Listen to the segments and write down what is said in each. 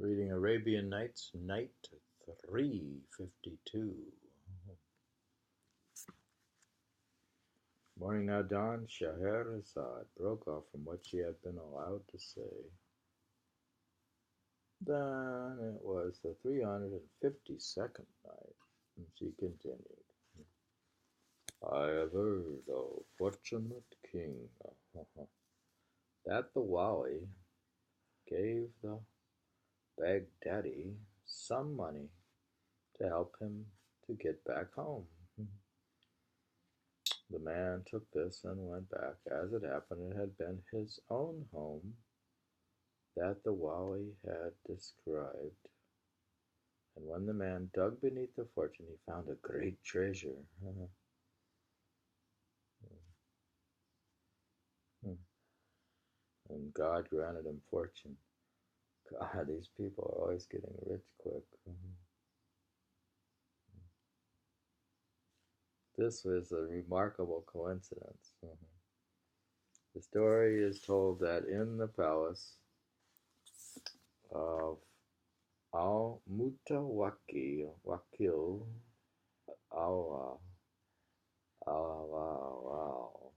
Reading Arabian Nights, Night 352. Morning now dawned. Scheherazade broke off from what she had been allowed to say. Then it was the 352nd night, and she continued. I have heard, O fortunate king, that the Wali gave the Baghdadi some money to help him to get back home. The man took this and went back. As it happened, it had been his own home that the Wali had described. And when the man dug beneath the fortune, he found a great treasure. And God granted him fortune. God, these people are always getting rich quick. This was a remarkable coincidence. The story is told that in the palace of Al-Mutawakkil,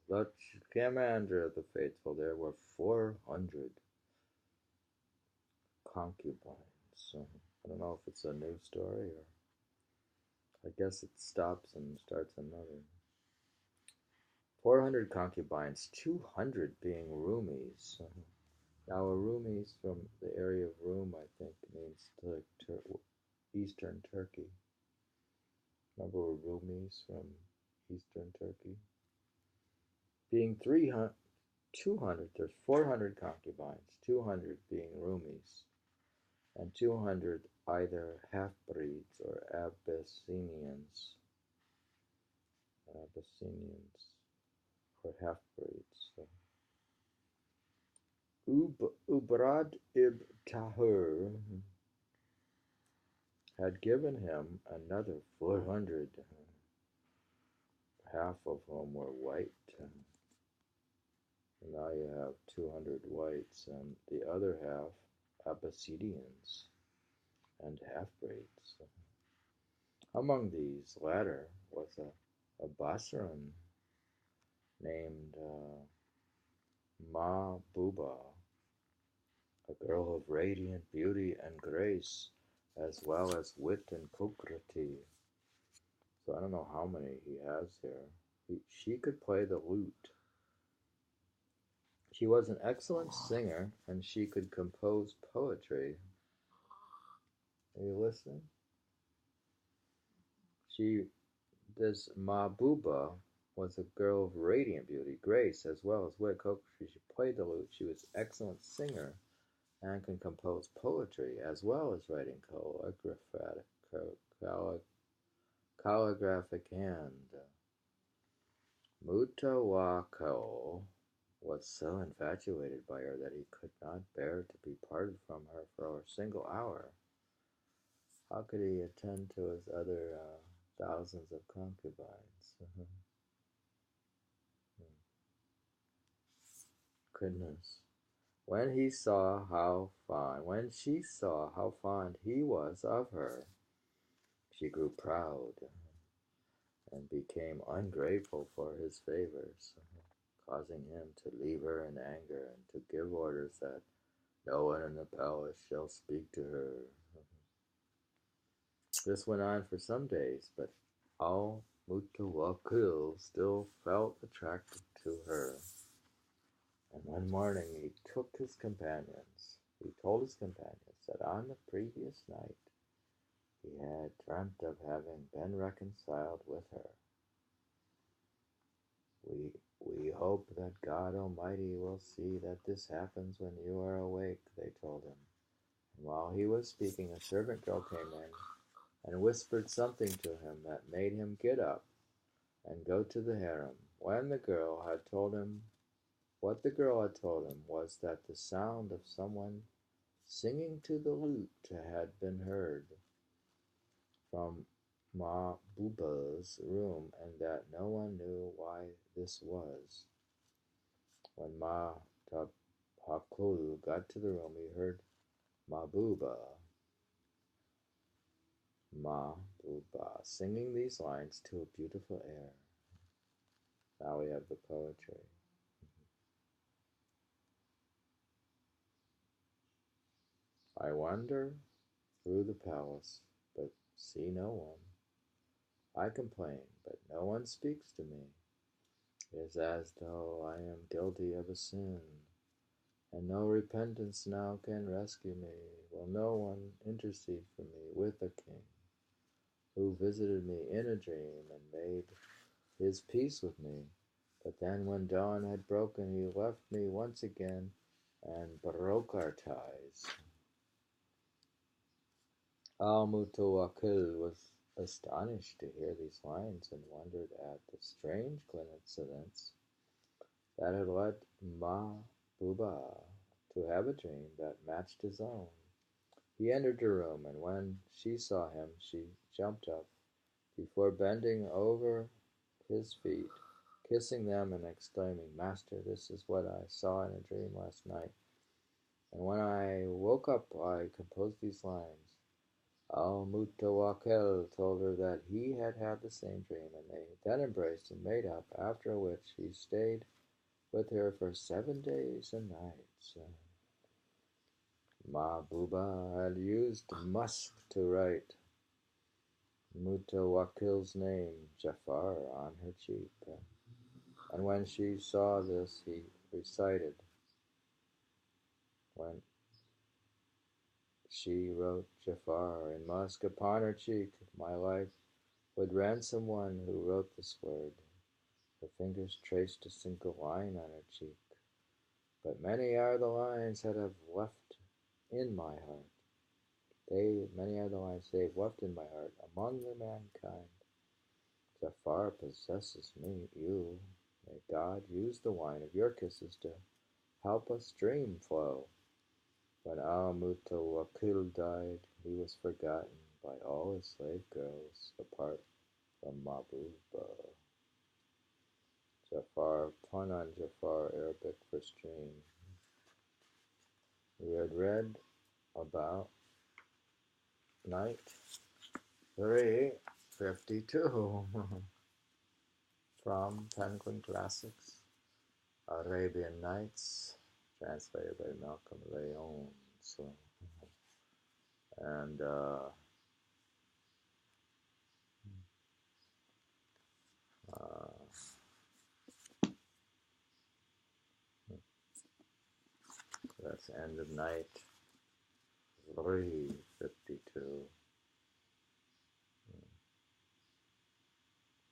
the commander of the faithful, there were 400 concubines. I don't know if it's a new story or I guess it stops and starts another. 400 concubines, 200 being roomies. Now, a roomies from the area of Rum, I think, means Eastern Turkey. Remember roomies from Eastern Turkey? Being 200, there's 400 concubines, 200 being roomies, and 200 either half-breeds or Abyssinians or half-breeds. So. Ubrad ibn Tahir had given him another 400, half of whom were white. Now you have 200 whites and the other half Abyssinians and half-breeds. Among these latter was a vaapaaran named Mahbuba, a girl of radiant beauty and grace, as well as wit and coquetry. So I don't know how many he has here. She could play the lute. She was an excellent singer, and she could compose poetry. Are you listening? This Mahbuba was a girl of radiant beauty, grace, as well as wit, coquetry. She played the lute. She was an excellent singer and can compose poetry, as well as writing calligraphic hand. Mutawakkil was so infatuated by her that he could not bear to be parted from her for a single hour. How could he attend to his other thousands of concubines? Goodness. When she saw how fond he was of her, she grew proud and became ungrateful for his favors, causing him to leave her in anger and to give orders that no one in the palace shall speak to her. This went on for some days, but Al-Mutawakkil still felt attracted to her. And one morning he told his companions that on the previous night he had dreamt of having been reconciled with her. We hope that God Almighty will see that this happens when you are awake, they told him. And while he was speaking, a servant girl came in and whispered something to him that made him get up and go to the harem. What the girl had told him was that the sound of someone singing to the lute had been heard from Mahbuba's room, and that no one knew why this was. When Mutawakkil got to the room, he heard Mahbuba, Mahbuba, singing these lines to a beautiful air. Now we have the poetry. I wander through the palace, but see no one. I complain, but no one speaks to me. It is as though I am guilty of a sin, and no repentance now can rescue me. Will no one intercede for me with a king, who visited me in a dream and made his peace with me? But then when dawn had broken, he left me once again and broke our ties. Al-Mutawakkil was astonished to hear these lines and wondered at the strange coincidence that had led Mahbuba to have a dream that matched his own. He entered the room, and when she saw him, she jumped up before bending over his feet, kissing them and exclaiming, "Master, this is what I saw in a dream last night. And when I woke up, I composed these lines." Al-Mutawakkil told her that he had had the same dream, and they then embraced and made up, after which he stayed with her for 7 days and nights. Mahbuba had used musk to write Mutawakkil's name, Jafar, on her cheek, and when she saw this, he recited, when she wrote Jafar in musk upon her cheek, my life would ransom one who wrote this word. Her fingers traced a single line on her cheek, but many are the lines that have left in my heart. Many are the lines they've left in my heart among the mankind. Jafar possesses me, you. May God use the wine of your kisses to help us dream flow. When Al-Mutawakkil died, he was forgotten by all his slave girls, apart from Mahbuba. Jafar, pun on Jafar, Arabic for stream. We had read about night 352 from Penguin Classics, Arabian Nights, translated by Malcolm Lyons. And that's end of night 352.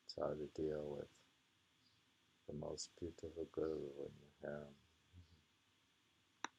It's how to deal with the most beautiful girl in the harem.